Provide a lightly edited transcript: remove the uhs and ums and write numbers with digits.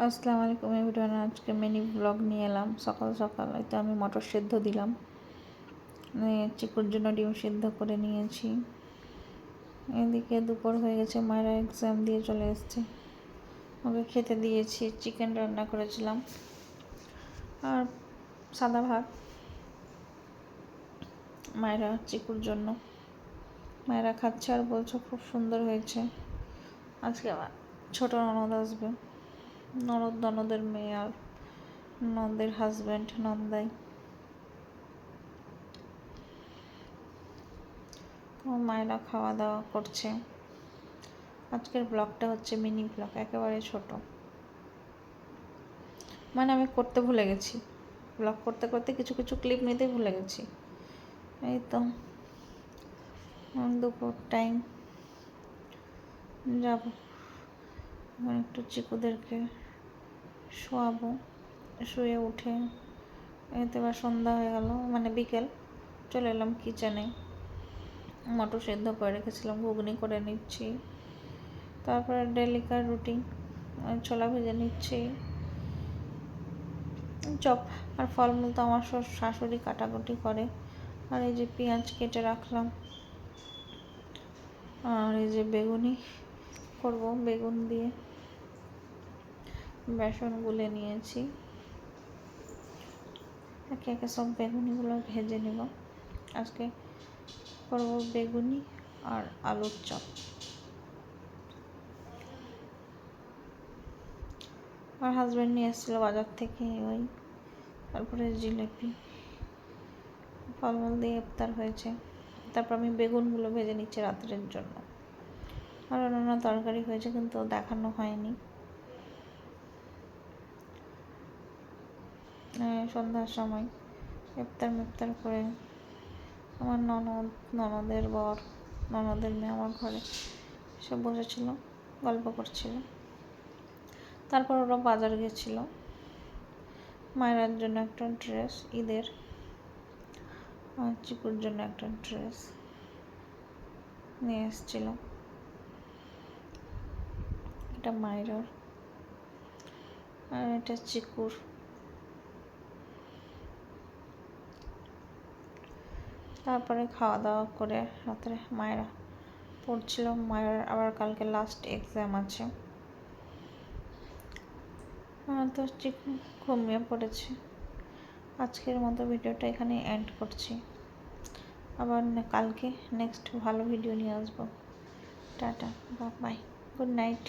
আসসালামু আলাইকুম এভরিওয়ান। আজকে মিনি ব্লগ নিয়ে এলাম। সকাল সকাল তো আমি মটর সেদ্ধ দিলাম, চিকুর জন্য ডিম সেদ্ধ করে নিয়েছি। এদিকে দুপুর হয়ে গেছে, মায়েরা এক্সাম দিয়ে চলে এসছে, ওকে খেতে দিয়েছি। চিকেন রান্না করেছিলাম আর সাদা ভাত মায়েরা চিকুর জন্য। মায়েরা খাচ্ছে আর বলছে খুব সুন্দর হয়েছে। আজকে আবার ছোটো ননদ আসবে, ননদের মেয়ে আর ননদের হাজব্যান্ড নন্দাই। তো মায়েরা খাওয়া দাওয়া করছে। আজকের ব্লগটা হচ্ছে মিনি ব্লগ, একেবারে ছোট, মানে আমি করতে ভুলে গেছি। ব্লগ করতে করতে কিছু কিছু ক্লিপ নিতে ভুলে গেছি। এই তো দুপুর টাইম যাব, একটু চিকুদেরকে শোয়াবো। শুয়ে উঠে এতে এবার সন্ধ্যা হয়ে গেল, মানে বিকেল। চলে এলাম কিচেনে, মটর সেদ্ধ করে রেখেছিলাম, ঘুগনি করে নিচ্ছি। তারপরে ডেলিকার রুটিন, ছোলা ভেজে নিচ্ছি। চপ আর ফলমূল তো আমার শাশুড়ি কাটাকুটি করে। আর এই যে পেঁয়াজ কেটে রাখলাম, আর এই যে বেগুনি করব, বেগুন দিয়ে বেসন গুলে নিয়েছি। একে একে সব বেগুনিগুলো ভেজে নেব। আজকে করব বেগুনি আর আলুর চপ। আমার হাজব্যান্ড নিয়ে এসেছিলো বাজার থেকে ওই, তারপরে জিলেপি, ফলমূল দিয়ে ইফতার হয়েছে। তারপর আমি বেগুনগুলো ভেজে নিচ্ছি রাত্রের জন্য। আর অন্যান্য তরকারি হয়েছে কিন্তু দেখানো হয়নি। সন্ধ্যার সময় ইফতার করে আমার ননদের বর, ননদের মেয়ে আমার ঘরে সব বসেছিল, গল্প করছিল। তারপর ওরা বাজার গেছিল, মায়ের জন্য একটা ড্রেস ঈদের আর চিকুর জন্য একটা ড্রেস নিয়ে এসেছিল। এটা মায়ের আর এটা চিকুর। তারপরে খাওয়া দাওয়া করে রাত্রে মায়েরা পড়ছিল। মায়ের আবার কালকে লাস্ট এক্সাম আছে। তো চিকু ঘুমিয়ে পড়েছে। আজকের মতো ভিডিওটা এখানে এন্ড করছি। আবার কালকে নেক্সট ভালো ভিডিও নিয়ে আসবো। Tata, bye, good night.